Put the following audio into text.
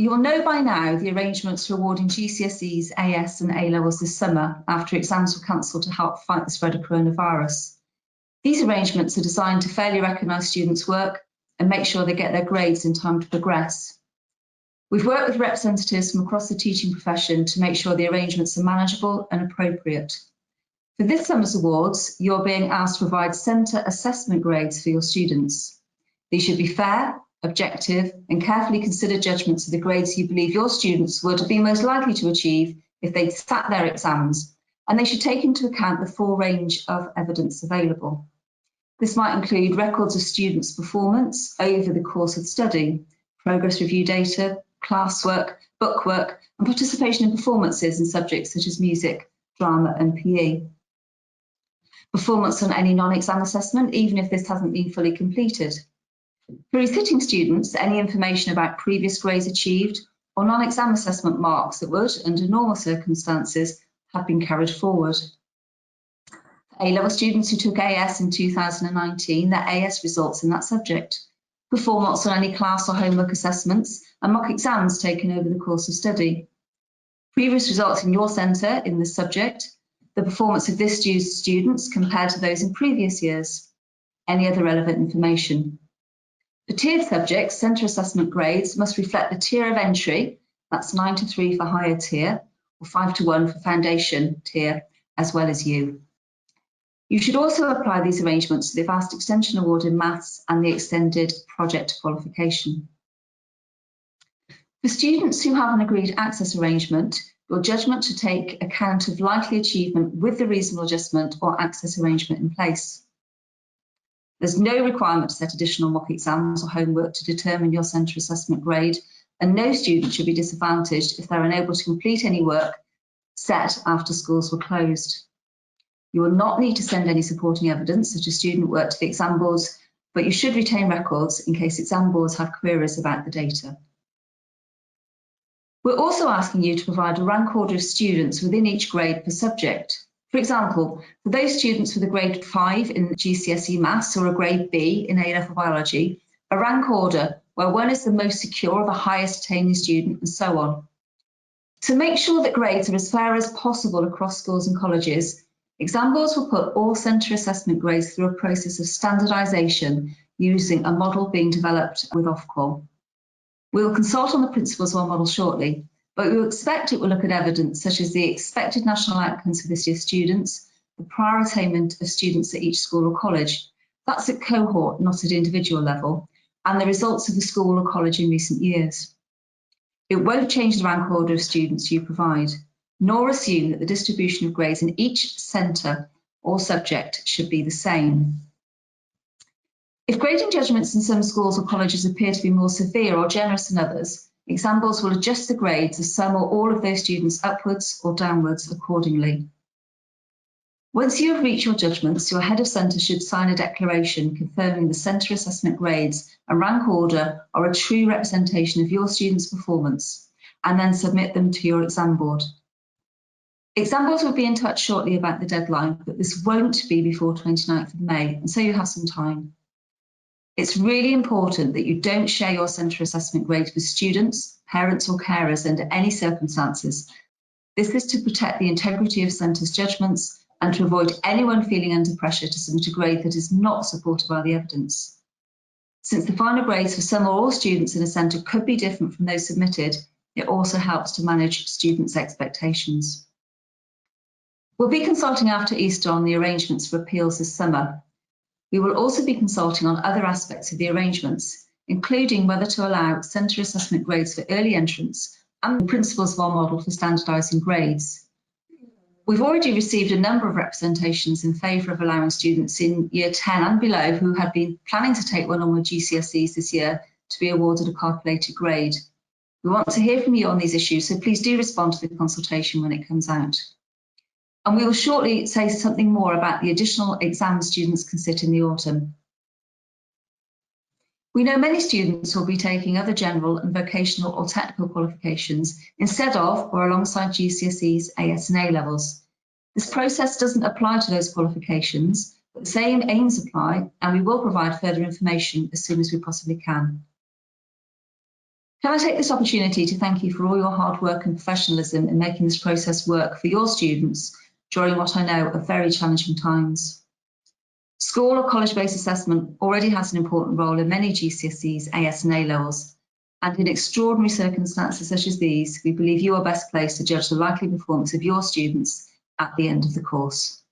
You will know by now the arrangements for awarding GCSEs, AS and A-levels this summer after exams were cancelled to help fight the spread of coronavirus. These arrangements are designed to fairly recognise students' work and make sure they get their grades in time to progress. We've worked with representatives from across the teaching profession to make sure the arrangements are manageable and appropriate. For this summer's awards, you're being asked to provide centre assessment grades for your students. These should be fair, objective and carefully considered judgments of the grades you believe your students would have been most likely to achieve if they'd sat their exams, and they should take into account the full range of evidence available. This might include records of students' performance over the course of study, progress review data, classwork, bookwork and participation in performances in subjects such as music, drama and PE. Performance on any non-exam assessment, even if this hasn't been fully completed. For resitting students, any information about previous grades achieved or non-exam assessment marks that would, under normal circumstances, have been carried forward. For A-level students who took AS in 2019, their AS results in that subject. Performance on any class or homework assessments and mock exams taken over the course of study. Previous results in your centre in this subject, the performance of this year's students compared to those in previous years. Any other relevant information. For tiered subjects, centre assessment grades must reflect the tier of entry, that's 9 to 3 for higher tier, or 5 to 1 for foundation tier, as well as you. You should also apply these arrangements to the Vast Extension Award in Maths and the Extended Project Qualification. For students who have an agreed access arrangement, your judgment should take account of likely achievement with the reasonable adjustment or access arrangement in place. There's no requirement to set additional mock exams or homework to determine your centre assessment grade, and no student should be disadvantaged if they're unable to complete any work set after schools were closed. You will not need to send any supporting evidence, such as student work, to the exam boards, but you should retain records in case exam boards have queries about the data. We're also asking you to provide a rank order of students within each grade per subject. For example, for those students with a grade 5 in GCSE Maths or a grade B in A-level biology, a rank order where 1 is the most secure or the highest attaining student and so on. To make sure that grades are as fair as possible across schools and colleges, exam boards will put all centre assessment grades through a process of standardisation using a model being developed with Ofqual. We will consult on the principles of our model shortly, but we will expect it will look at evidence such as the expected national outcomes for this year's students, the prior attainment of students at each school or college, that's at cohort, not at individual level, and the results of the school or college in recent years. It won't change the rank order of students you provide, nor assume that the distribution of grades in each centre or subject should be the same. If grading judgments in some schools or colleges appear to be more severe or generous than others, exam boards will adjust the grades of some or all of those students upwards or downwards accordingly. Once you have reached your judgments, your head of centre should sign a declaration confirming the centre assessment grades and rank order are a true representation of your students' performance, and then submit them to your exam board. Exam boards will be in touch shortly about the deadline, but this won't be before 29th of May, and so you have some time. It's really important that you don't share your centre assessment grades with students, parents or carers under any circumstances. This is to protect the integrity of centre's judgments and to avoid anyone feeling under pressure to submit a grade that is not supported by the evidence. Since the final grades for some or all students in a centre could be different from those submitted, it also helps to manage students' expectations. We'll be consulting after Easter on the arrangements for appeals this summer. We will also be consulting on other aspects of the arrangements, including whether to allow centre assessment grades for early entrants and the principles of our model for standardising grades. We've already received a number of representations in favour of allowing students in Year 10 and below who had been planning to take one on with GCSEs this year to be awarded a calculated grade. We want to hear from you on these issues, so please do respond to the consultation when it comes out. And we will shortly say something more about the additional exams students can sit in the autumn. We know many students will be taking other general and vocational or technical qualifications instead of or alongside GCSEs, AS and A-levels. This process doesn't apply to those qualifications, but the same aims apply, and we will provide further information as soon as we possibly can. Can I take this opportunity to thank you for all your hard work and professionalism in making this process work for your students during what I know are very challenging times. School or college-based assessment already has an important role in many GCSEs, AS and A levels, and in extraordinary circumstances such as these, we believe you are best placed to judge the likely performance of your students at the end of the course.